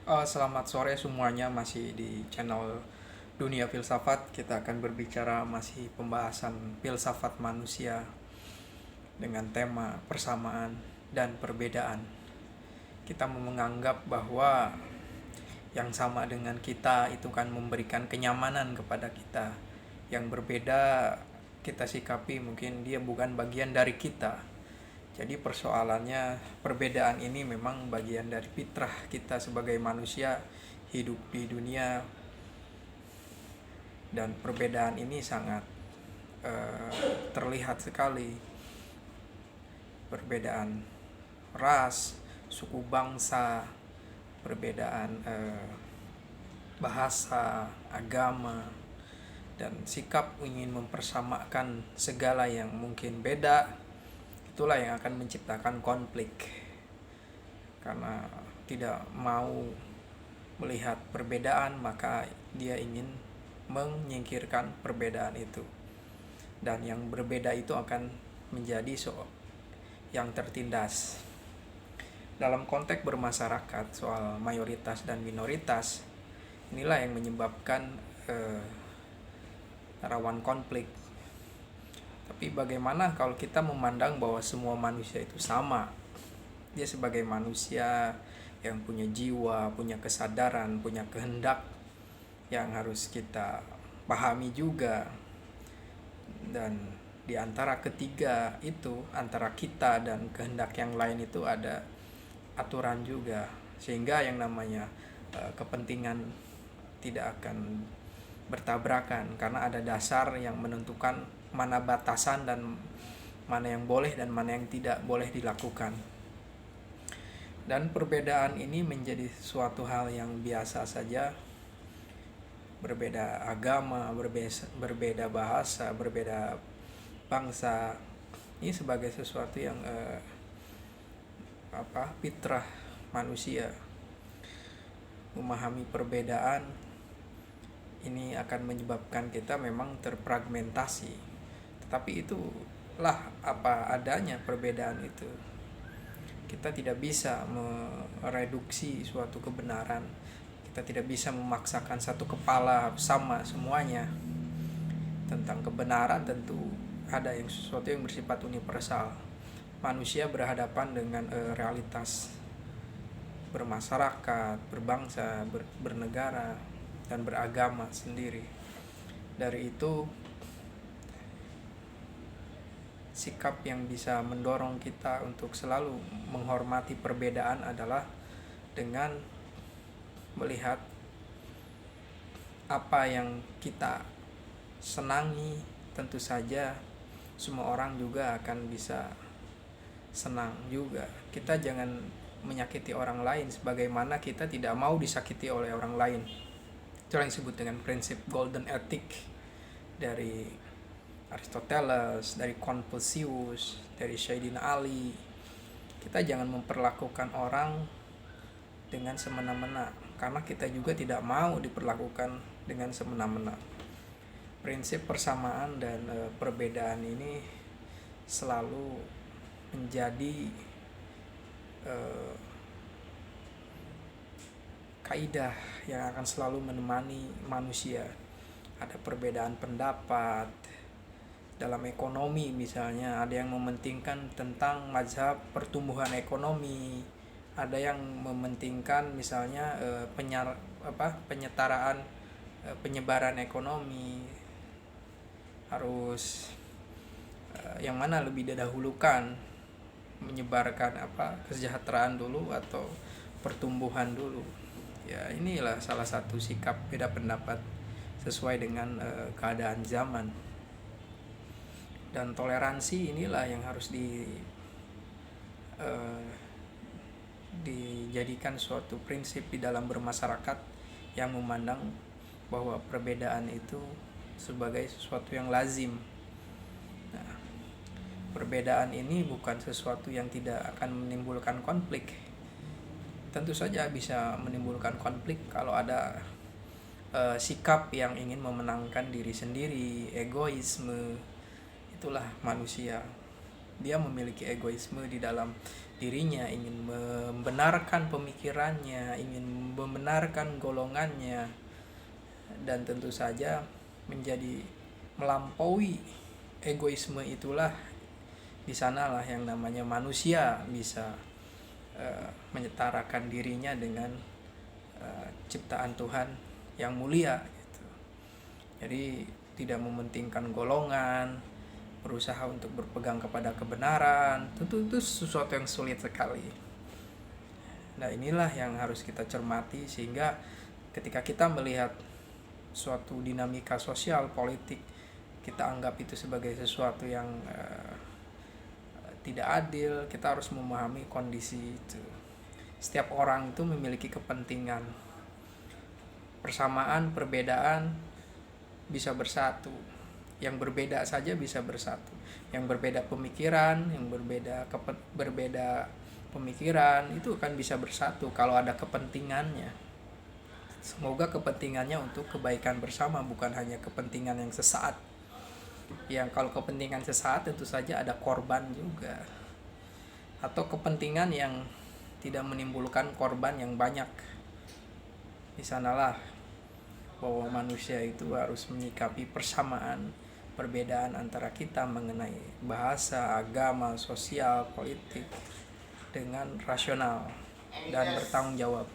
Selamat sore semuanya, masih di channel Dunia Filsafat. Kita akan berbicara masih pembahasan filsafat manusia dengan tema persamaan dan perbedaan. Kita menganggap bahwa yang sama dengan kita itu kan memberikan kenyamanan kepada kita. Yang berbeda kita sikapi mungkin dia bukan bagian dari kita. Jadi persoalannya, perbedaan ini memang bagian dari fitrah kita sebagai manusia hidup di dunia, dan perbedaan ini sangat terlihat sekali. Perbedaan ras, suku bangsa, perbedaan bahasa, agama, dan sikap ingin mempersamakan segala yang mungkin beda. Itulah yang akan menciptakan konflik, karena tidak mau melihat perbedaan, maka dia ingin menyingkirkan perbedaan itu, dan yang berbeda itu akan menjadi yang tertindas. Dalam konteks bermasyarakat, soal mayoritas dan minoritas, inilah yang menyebabkan rawan konflik. Tapi bagaimana kalau kita memandang bahwa semua manusia itu sama? Dia sebagai manusia yang punya jiwa, punya kesadaran, punya kehendak yang harus kita pahami juga. Dan di antara ketiga itu, antara kita dan kehendak yang lain itu ada aturan juga, sehingga yang namanya kepentingan tidak akan bertabrakan, karena ada dasar yang menentukan mana batasan dan mana yang boleh dan mana yang tidak boleh dilakukan. Dan perbedaan ini menjadi suatu hal yang biasa saja. Berbeda agama, berbeda bahasa, berbeda bangsa, ini sebagai sesuatu yang fitrah manusia. Memahami perbedaan ini akan menyebabkan kita memang terfragmentasi, tetapi itulah apa adanya perbedaan itu. Kita tidak bisa mereduksi suatu kebenaran. Kita tidak bisa memaksakan satu kepala sama semuanya. Tentang kebenaran tentu ada yang sesuatu yang bersifat universal. Manusia berhadapan dengan realitas bermasyarakat, berbangsa, bernegara, dan beragama sendiri. Dari itu, sikap yang bisa mendorong kita untuk selalu menghormati perbedaan adalah dengan melihat apa yang kita senangi. Tentu saja semua orang juga akan bisa senang juga. Kita jangan menyakiti orang lain sebagaimana kita tidak mau disakiti oleh orang lain. Itu yang disebut dengan prinsip golden ethic dari Aristoteles, dari Confucius, dari Sayyidina Ali. Kita jangan memperlakukan orang dengan semena-mena, karena kita juga tidak mau diperlakukan dengan semena-mena. Prinsip persamaan dan perbedaan ini selalu menjadi kaidah yang akan selalu menemani manusia. Ada perbedaan pendapat dalam ekonomi, misalnya ada yang mementingkan tentang mazhab pertumbuhan ekonomi, ada yang mementingkan misalnya penyetaraan penyebaran ekonomi, harus yang mana lebih didahulukan, menyebarkan kesejahteraan dulu atau pertumbuhan dulu. Ya, inilah salah satu sikap beda pendapat sesuai dengan keadaan zaman. Dan toleransi inilah yang harus dijadikan suatu prinsip di dalam bermasyarakat, yang memandang bahwa perbedaan itu sebagai sesuatu yang lazim. Nah, perbedaan ini bukan sesuatu yang tidak akan menimbulkan konflik. Tentu saja bisa menimbulkan konflik kalau ada sikap yang ingin memenangkan diri sendiri, egoisme. Itulah manusia. Dia memiliki egoisme di dalam dirinya, ingin membenarkan pemikirannya, ingin membenarkan golongannya, dan tentu saja menjadi melampaui egoisme itulah, di sanalah yang namanya manusia bisa menyetarakan dirinya dengan ciptaan Tuhan yang mulia gitu. Jadi tidak mementingkan golongan, berusaha untuk berpegang kepada kebenaran, tentu itu sesuatu yang sulit sekali. Nah, inilah yang harus kita cermati, sehingga ketika kita melihat suatu dinamika sosial politik, kita anggap itu sebagai sesuatu yang tidak adil, kita harus memahami kondisi itu. Setiap orang itu memiliki kepentingan. Persamaan, perbedaan bisa bersatu. Yang berbeda saja bisa bersatu. Yang berbeda pemikiran, yang berbeda pemikiran itu akan bisa bersatu kalau ada kepentingannya. Semoga kepentingannya untuk kebaikan bersama, bukan hanya kepentingan yang sesaat. Yang kalau kepentingan sesaat tentu saja ada korban juga, atau kepentingan yang tidak menimbulkan korban yang banyak. Di sanalah bahwa manusia itu harus menyikapi persamaan, perbedaan antara kita mengenai bahasa, agama, sosial, politik dengan rasional dan bertanggung jawab.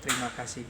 Terima kasih.